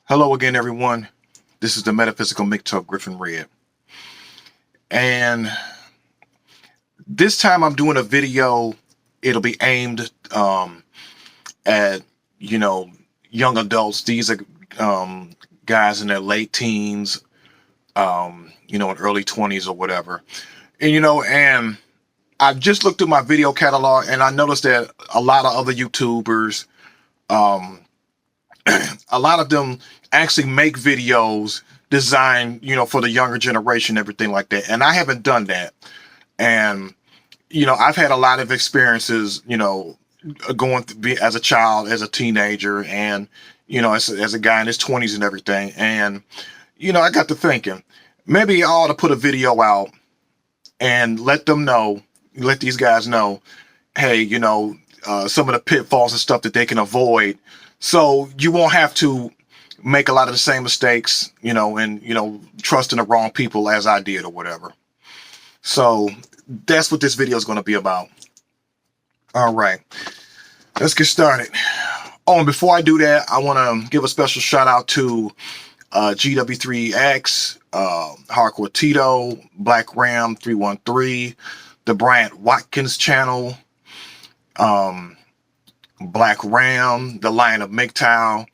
Hello again, everyone. This is the Metaphysical Mictub Griffin Red. And this time I'm doing a video. It'll be aimed at, you know, young adults. These are guys in their late teens, in early 20s or whatever. And I've just looked through my video catalog and I noticed that a lot of other YouTubers, um, a lot of them actually make videos designed, for the younger generation, everything like that. And I haven't done that. And, I've had a lot of experiences, going to be as a child, as a teenager, and, as a guy in his 20s and everything. And, I got to thinking, maybe I ought to put a video out and let these guys know, hey, some of the pitfalls and stuff that they can avoid. So you won't have to make a lot of the same mistakes, and, trust in the wrong people as I did or whatever. So that's what this video is going to be about. All right, let's get started. Oh, and before I do that, I want to give a special shout out to GW3X, Hardcore Tito, Black Ram 313, the Bryant Watkins channel, Black Ram, the Lion of MGTOW,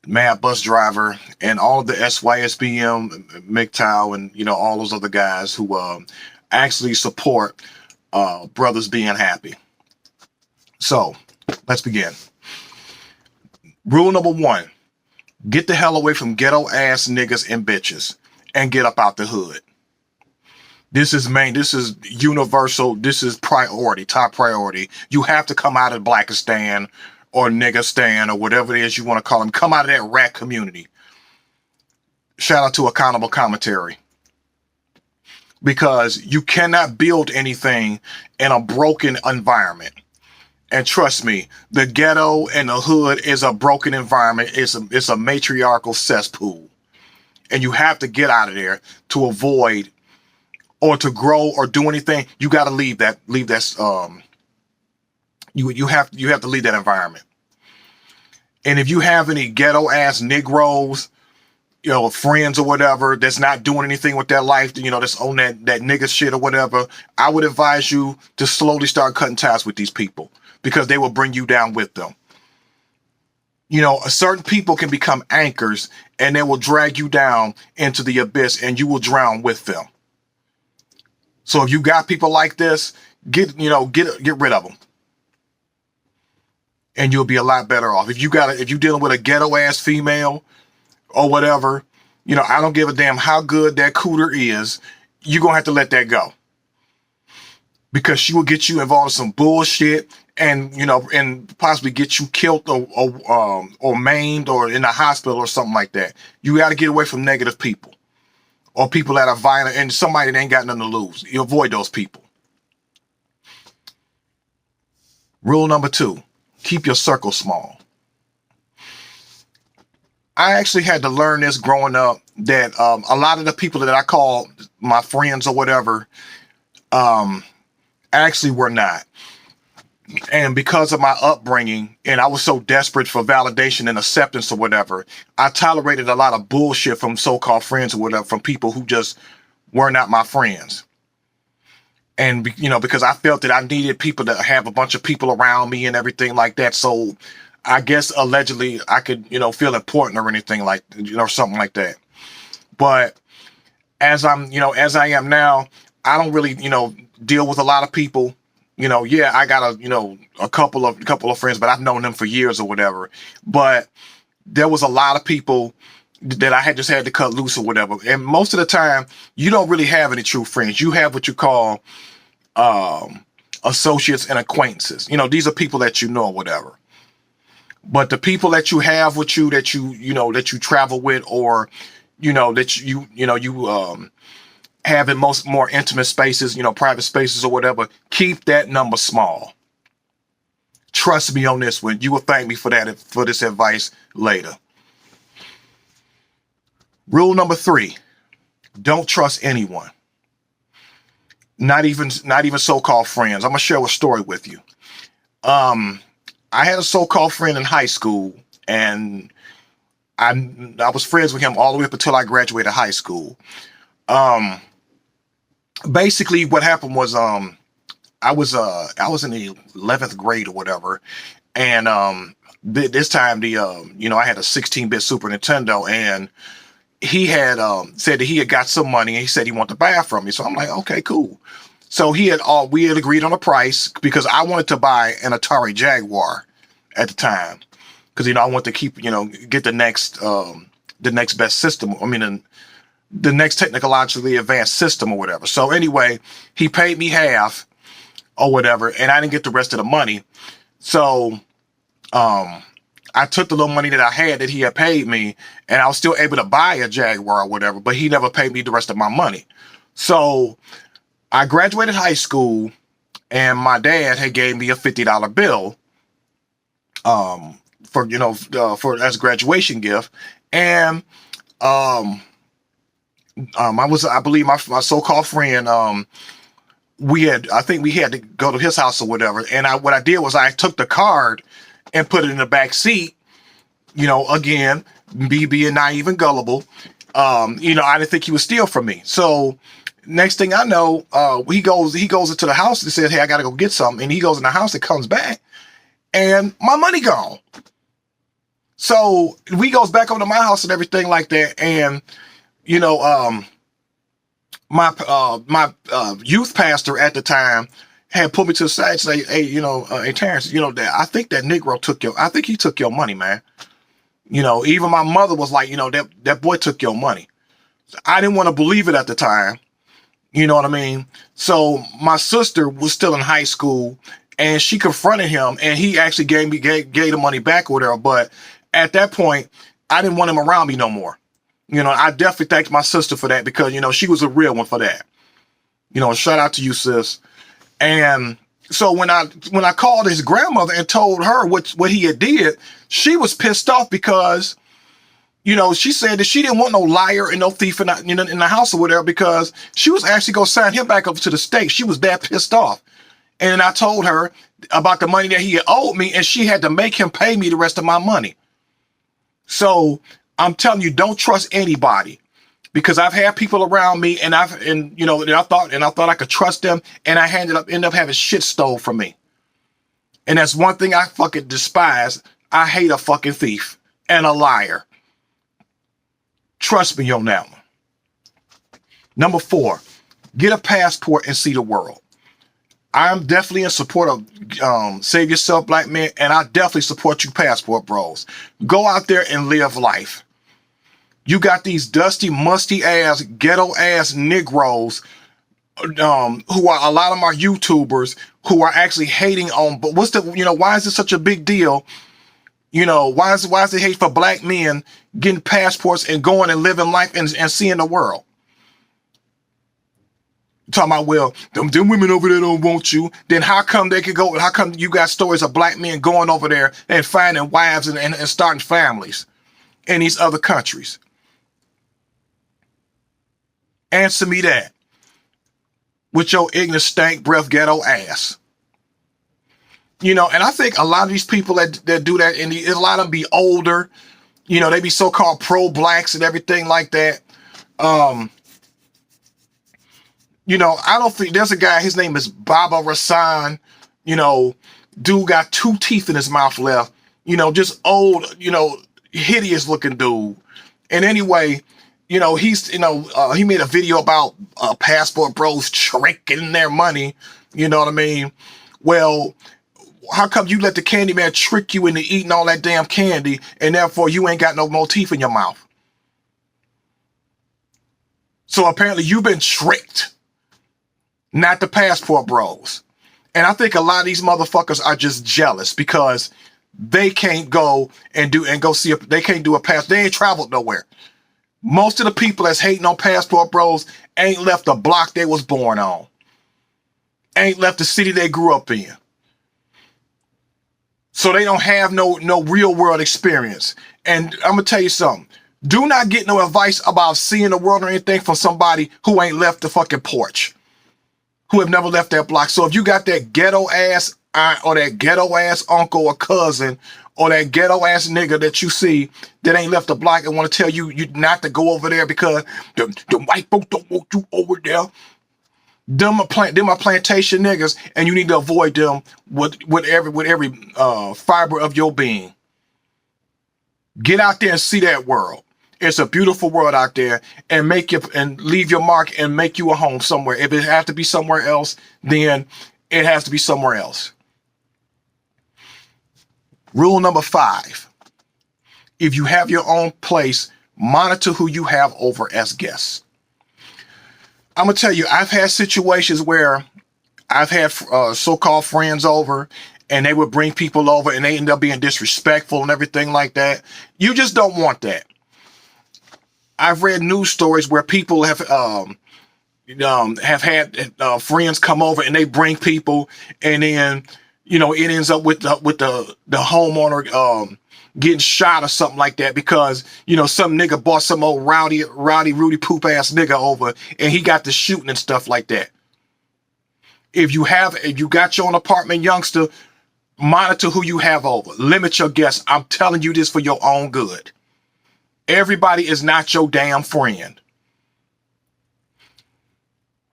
Mad Bus Driver, and all of the SYSBM, MGTOW, and all those other guys who actually support brothers being happy. So let's begin. Rule number 1: get the hell away from ghetto ass niggas and bitches and get up out the hood. This is universal. This is priority, top priority. You have to come out of Blackistan or Niggistan or whatever it is you want to call them. Come out of that rat community. Shout out to Accountable Commentary. Because you cannot build anything in a broken environment. And trust me, the ghetto and the hood is a broken environment. It's a matriarchal cesspool. And you have to get out of there to avoid or to grow or do anything. You got to leave that you have to leave that environment. And if you have any ghetto ass Negroes, friends or whatever, that's not doing anything with their life, that's on that nigga shit or whatever, I would advise you to slowly start cutting ties with these people because they will bring you down with them. Certain people can become anchors and they will drag you down into the abyss and you will drown with them. So if you got people like this, get rid of them. And you'll be a lot better off. If you're dealing with a ghetto ass female or whatever, I don't give a damn how good that cooter is, you're going to have to let that go. Because she will get you involved in some bullshit and, and possibly get you killed or maimed or in a hospital or something like that. You got to get away from negative people or people that are violent and somebody that ain't got nothing to lose. You avoid those people. Rule number 2. Keep your circle small. I actually had to learn this growing up that a lot of the people that I call my friends or whatever actually were not. And because of my upbringing, and I was so desperate for validation and acceptance or whatever, I tolerated a lot of bullshit from so-called friends or whatever, from people who just were not my friends. And, because I felt that I needed people to have a bunch of people around me and everything like that. So I guess allegedly I could, feel important or anything like, something like that. But as as I am now, I don't really, deal with a lot of people. Yeah, I got a couple of friends, but I've known them for years or whatever. But there was a lot of people that I just had to cut loose or whatever. And most of the time, you don't really have any true friends. You have what you call associates and acquaintances. These are people that you know or whatever. But the people that you have with you, that you travel with, or that you have in more intimate spaces, private spaces or whatever, keep that number small. Trust me on this one. You will thank me for this advice later. Rule number 3: don't trust anyone. Not even so-called friends. I'm gonna share a story with you. I had a so-called friend in high school, and I was friends with him all the way up until I graduated high school. Um, Basically, what happened was I was in the 11th grade or whatever, and this time I had a 16-bit Super Nintendo, and he had said that he had got some money, and he said he wanted to buy it from me. So I'm like, okay, cool. So we had agreed on a price because I wanted to buy an Atari Jaguar at the time, because I wanted to keep get the next best system. I mean, the next technologically advanced system or whatever. So anyway, he paid me half or whatever, and I didn't get the rest of the money. So I took the little money that I had that he had paid me, and I was still able to buy a Jaguar or whatever, but he never paid me the rest of my money. So I graduated high school, and my dad had gave me a $50 bill for as a graduation gift. And I believe my so-called friend, I think we had to go to his house or whatever. And what I did was I took the card and put it in the back seat, again, me being naive and gullible. I didn't think he would steal from me. So next thing I know, he goes into the house and says, "Hey, I got to go get something." And he goes in the house and comes back, and my money gone. So we goes back over to my house and everything like that. And, my youth pastor at the time had put me to the side and say, "Hey, hey, Terrence, that I think that Negro I think he took your money, man." Even my mother was like, that boy took your money. I didn't want to believe it at the time. You know what I mean? So my sister was still in high school, and she confronted him, and he actually gave the money back with her. But at that point, I didn't want him around me no more. I definitely thanked my sister for that, because, she was a real one for that. Shout out to you, sis. And so when I called his grandmother and told her what he had did, she was pissed off because, she said that she didn't want no liar and no thief in the house or whatever, because she was actually going to sign him back up to the state. She was that pissed off. And I told her about the money that he had owed me, and she had to make him pay me the rest of my money. So I'm telling you, don't trust anybody, because I've had people around me, and I thought I could trust them, and I ended up having shit stole from me. And that's one thing I fucking despise. I hate a fucking thief and a liar. Trust me on that one. Number 4, get a passport and see the world. I'm definitely in support of Save Yourself Black Men, and I definitely support you passport bros. Go out there and live life. You got these dusty, musty ass, ghetto ass Negroes, who are, a lot of them are YouTubers, who are actually hating on, but why is this such a big deal? Why is the hate for black men getting passports and going and living life and seeing the world? Talking about, well, them women over there don't want you. Then how come they could go? How come you got stories of black men going over there and finding wives and starting families in these other countries? Answer me that with your ignorant, stank breath, ghetto ass. And I think a lot of these people that do that, and a lot of them be older. They be so-called pro-blacks and everything like that. I don't think there's a guy, his name is Baba Rasan. Dude got 2 teeth in his mouth left. Just old, hideous looking dude. And anyway, he made a video about passport bros tricking their money. You know what I mean? Well, how come you let the candy man trick you into eating all that damn candy, and therefore you ain't got no more teeth in your mouth? So apparently you've been tricked, not the passport bros. And I think a lot of these motherfuckers are just jealous because they can't go see they can't do a pass. They ain't traveled nowhere. Most of the people that's hating on passport bros ain't left the block they was born on. Ain't left the city they grew up in. So they don't have no real world experience. And I'm gonna tell you something. Do not get no advice about seeing the world or anything from somebody who ain't left the fucking porch, who have never left that block. So if you got that ghetto ass aunt or that ghetto ass uncle or cousin or that ghetto ass nigga that you see that ain't left the block and want to tell you not to go over there because the white folks don't want you over there. Them are plantation niggas, and you need to avoid them with every fiber of your being. Get out there and see that world. It's a beautiful world out there, and leave your mark and make you a home somewhere. If it has to be somewhere else, then it has to be somewhere else. Rule number 5. If you have your own place, monitor who you have over as guests. I'm going to tell you, I've had situations where I've had so-called friends over, and they would bring people over and they end up being disrespectful and everything like that. You just don't want that. I've read news stories where people have had friends come over and they bring people, and then it ends up with the homeowner getting shot or something like that because some nigga bought some old rowdy Rudy poop ass nigga over and he got to shooting and stuff like that. If you got your own apartment, youngster, monitor who you have over. Limit your guests. I'm telling you this for your own good. Everybody is not your damn friend.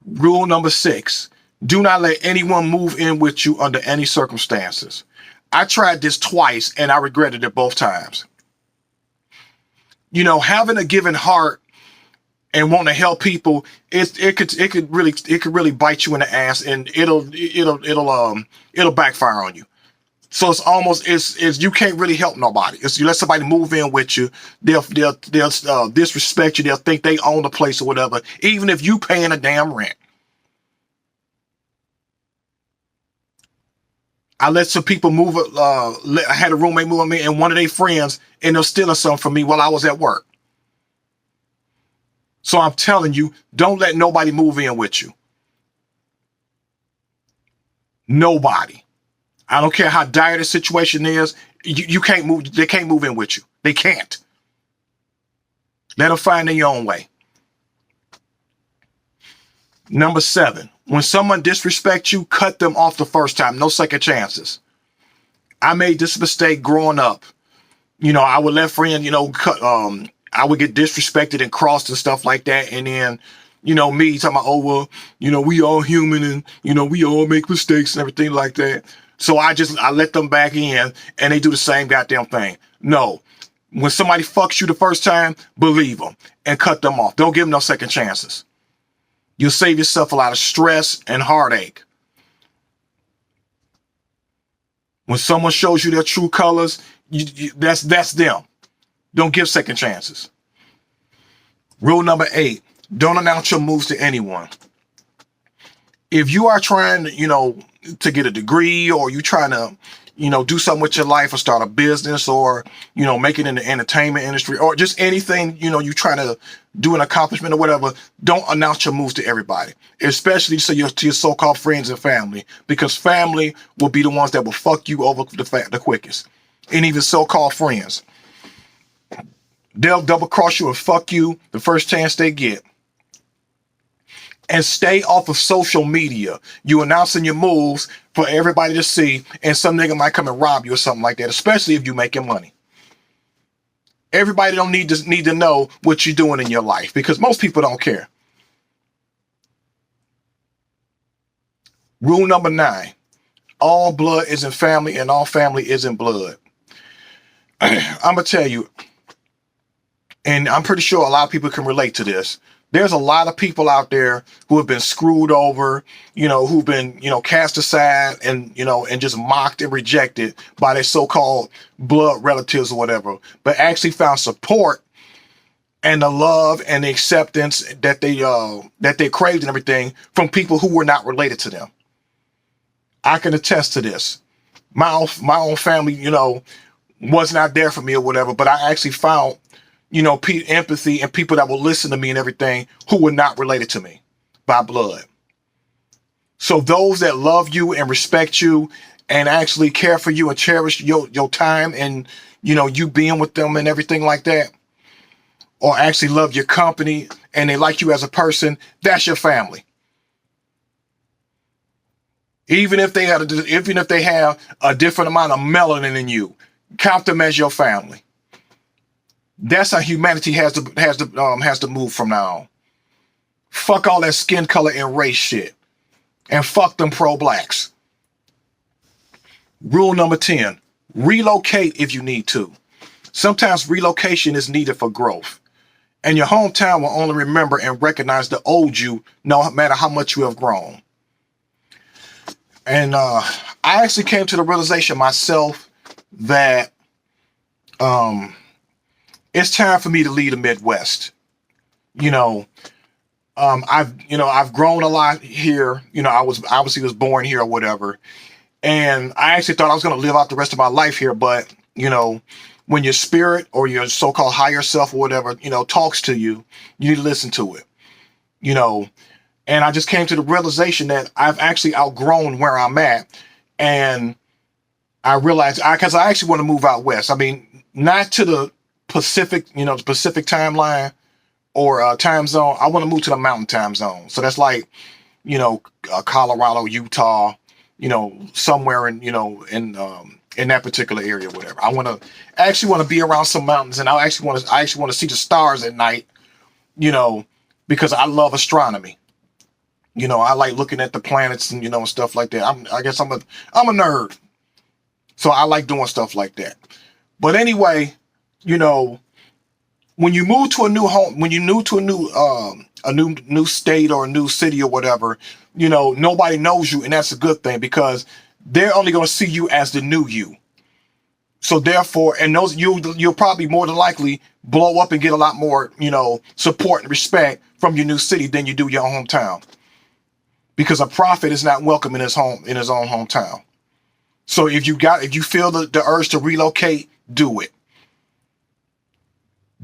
Rule number 6. Do not let anyone move in with you under any circumstances. I tried this twice and I regretted it both times. Having a giving heart and want to help people, it could really bite you in the ass, and it'll backfire on you. So it's you can't really help nobody. You let somebody move in with you, they'll disrespect you. They'll think they own the place or whatever, even if you paying a damn rent. I let some people move. I had a roommate move on me, and one of their friends ended up stealing something from me while I was at work. So I'm telling you, don't let nobody move in with you. Nobody. I don't care how dire the situation is. You can't move. They can't move in with you. They can't. Let them find their own way. Number 7. When someone disrespects you, cut them off the first time. No second chances. I made this mistake growing up. I would let friends, I would get disrespected and crossed and stuff like that. And then, me talking about, oh, well, we all human and, we all make mistakes and everything like that. So I let them back in and they do the same goddamn thing. No. When somebody fucks you the first time, believe them and cut them off. Don't give them no second chances. You'll save yourself a lot of stress and heartache. When someone shows you their true colors, that's them. Don't give second chances. Rule number 8, don't announce your moves to anyone. If you are trying to get a degree, or you trying to, do something with your life, or start a business, or, make it in the entertainment industry, or just anything, you trying to do an accomplishment or whatever, don't announce your moves to everybody, especially to your so-called friends and family, because family will be the ones that will fuck you over the quickest. And even so-called friends, they'll double cross you and fuck you the first chance they get. And stay off of social media. You announcing your moves for everybody to see, and some nigga might come and rob you or something like that, especially if you making money. Everybody don't need to know what you're doing in your life, because most people don't care. Rule number 9. All blood is in family, and all family is in blood. I'm going to tell you, and I'm pretty sure a lot of people can relate to this. There's a lot of people out there who have been screwed over, who've been, cast aside and, and just mocked and rejected by their so-called blood relatives or whatever, but actually found support and the love and the acceptance that they craved and everything from people who were not related to them. I can attest to this. My own family, was not there for me or whatever, but I actually found empathy and people that will listen to me and everything who were not related to me by blood. So those that love you and respect you and actually care for you and cherish your time and, you being with them and everything like that, or actually love your company and they like you as a person, that's your family. Even if they have a different amount of melanin than you, Count them as your family. That's how humanity has to move from now on. Fuck all that skin color and race shit. And fuck them pro-blacks. Rule number 10, relocate if you need to. Sometimes relocation is needed for growth. And your hometown will only remember and recognize the old you, no matter how much you have grown. And I actually came to the realization myself that it's time for me to leave the Midwest. I've grown a lot here. I was born here or whatever. And I actually thought I was going to live out the rest of my life here. But, when your spirit or your so-called higher self or whatever, talks to you, you need to listen to it, and I just came to the realization that I've actually outgrown where I'm at. And I realized because I actually want to move out west. I mean, not to the Pacific, the Pacific timeline or time zone. I want to move to the mountain time zone. So that's like, Colorado, Utah, somewhere in that particular area, whatever. I actually want to be around some mountains, and I actually want to see the stars at night, because I love astronomy. I like looking at the planets and stuff like that. I guess I'm a nerd, so I like doing stuff like that. But anyway, when you move to a new home, when you move to a new state or a new city or whatever, nobody knows you, and that's a good thing because they're only going to see you as the new you. So therefore, and you'll probably more than likely blow up and get a lot more, support and respect from your new city than you do your hometown. Because a prophet is not welcome in his own hometown. So if you feel the urge to relocate, do it.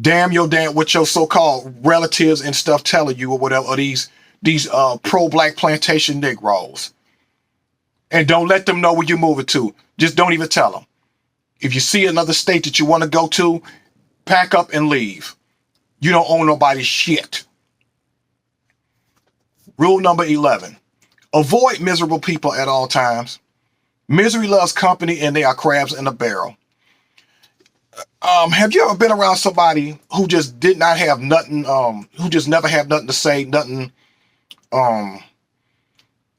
Damn what your so-called relatives and stuff telling you or whatever, or these pro-black plantation Negroes. And don't let them know where you're moving to. Just don't even tell them. If you see another state that you want to go to, pack up and leave. You don't owe nobody shit. Rule number 11. Avoid miserable people at all times. Misery loves company, and they are crabs in a barrel. Have you ever been around somebody who just did not have nothing, who just never have nothing to say, nothing,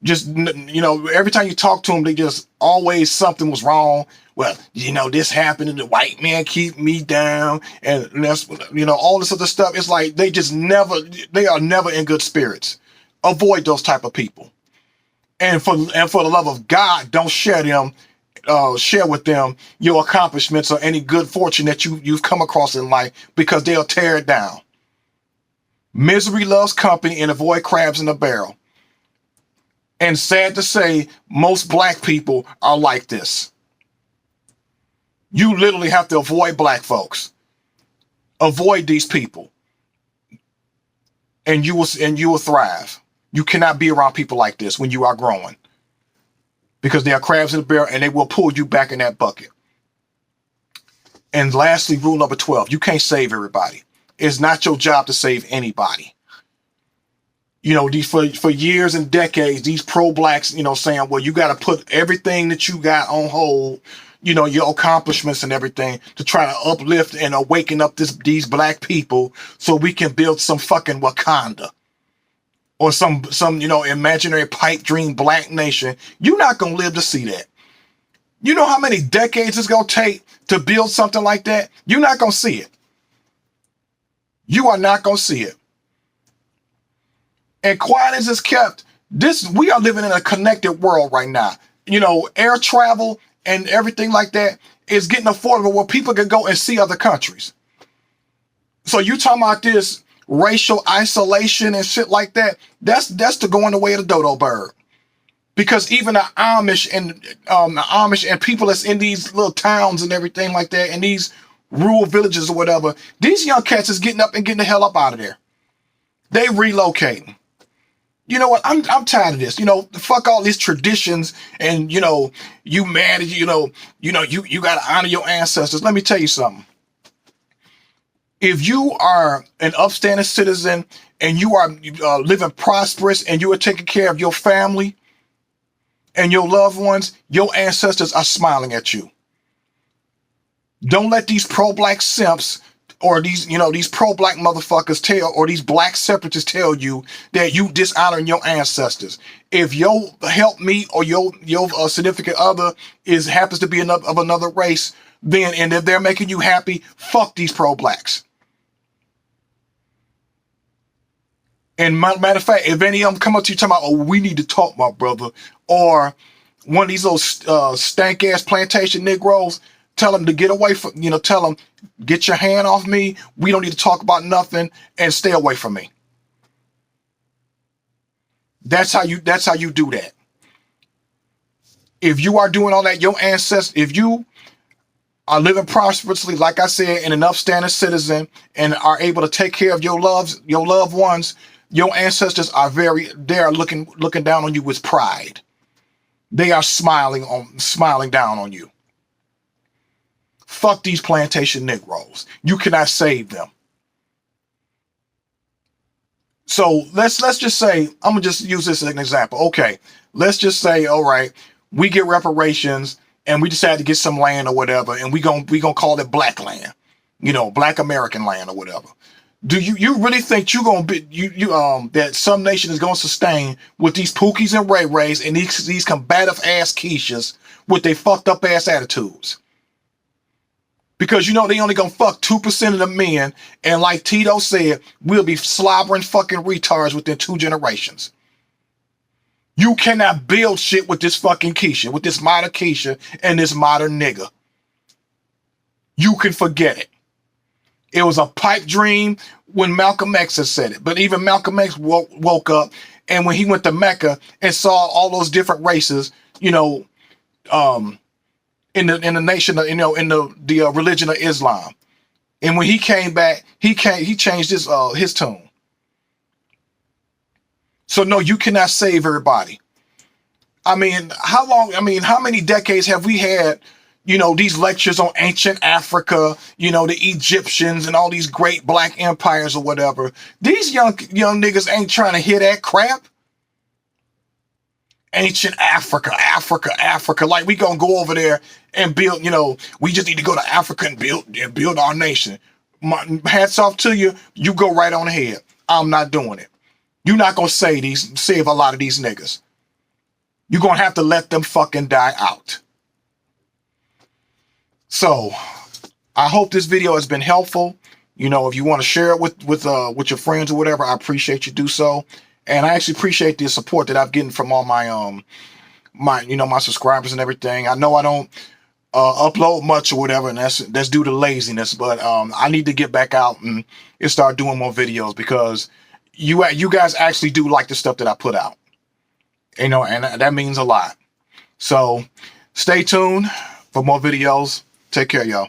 every time you talk to them, they just always something was wrong. Well, this happened and the white man keep me down, and that's, all this other stuff. It's like they are never in good spirits. Avoid those type of people. And for the love of God, don't share with them your accomplishments or any good fortune that you've come across in life, because they'll tear it down. Misery loves company, and avoid crabs in a barrel. And sad to say, most black people are like this. You literally have to avoid black folks. Avoid these people. And you will thrive. You cannot be around people like this when you are growing. Because they are crabs in the barrel, and they will pull you back in that bucket. And lastly, rule number 12, you can't save everybody. It's not your job to save anybody. For years and decades, these pro-blacks, saying, well, you got to put everything that you got on hold, your accomplishments and everything, to try to uplift and awaken up these black people so we can build some fucking Wakanda or some imaginary pipe dream black nation. You're not going to live to see that. You know how many decades it's going to take to build something like that? You're not going to see it. You are not going to see it. And quiet as it's kept, we are living in a connected world right now. Air travel and everything like that is getting affordable where people can go and see other countries. So you talking about this racial isolation and shit like that? That's the going away of the dodo bird. Because even the Amish and people that's in these little towns and everything like that, and these rural villages or whatever, these young cats is getting up and getting the hell up out of there. They relocating. You know what? I'm tired of this. Fuck all these traditions and you mad at you gotta honor your ancestors. Let me tell you something. If you are an upstanding citizen and you are living prosperous and you are taking care of your family and your loved ones, your ancestors are smiling at you. Don't let these pro-black simps or these, these pro-black motherfuckers tell, or these black separatists tell you that you dishonoring your ancestors. If your help me or your significant other happens to be of another race, then, and if they're making you happy, fuck these pro-blacks. And matter of fact, if any of them come up to you talking about, oh, we need to talk, my brother, or one of these little stank ass plantation Negroes, tell them to get away from, tell them, get your hand off me. We don't need to talk about nothing, and stay away from me. That's how you do that. If you are doing all that, your ancestors, if you are living prosperously, like I said, and an upstanding citizen, and are able to take care of your loved ones, your ancestors are they are looking down on you with pride. They are smiling down on you. Fuck these plantation Negroes. You cannot save them. So let's just say, I'm gonna just use this as an example. Okay, let's just say, all right, we get reparations and we decide to get some land or whatever, and we gonna call it black land, Black American land or whatever. Do you really think you're gonna be that some nation is gonna sustain with these Pookies and Ray Rays and these combative ass Keishas with their fucked up ass attitudes? Because they only gonna fuck 2% of the men, and like Tito said, we'll be slobbering fucking retards within 2 generations. You cannot build shit with this fucking Keisha, with this modern Keisha and this modern nigga. You can forget it. It was a pipe dream when Malcolm X had said it. But even Malcolm X woke up, and when he went to Mecca and saw all those different races, in the nation, in the religion of Islam, and when he came back, he changed his tune. So no, you cannot save everybody. How many decades have we had? These lectures on ancient Africa, the Egyptians and all these great black empires or whatever. These young niggas ain't trying to hear that crap. Ancient Africa. Like, we gonna go over there and build, we just need to go to Africa and build our nation. Hats off to you. You go right on ahead. I'm not doing it. You're not gonna save a lot of these niggas. You're gonna have to let them fucking die out. So, I hope this video has been helpful. If you want to share it with your friends or whatever, I appreciate you do so. And I actually appreciate the support that I've gotten from all my my subscribers and everything. I know I don't upload much or whatever, and that's due to laziness. But I need to get back out and start doing more videos, because you guys actually do like the stuff that I put out. And that means a lot. So stay tuned for more videos. Take care, y'all.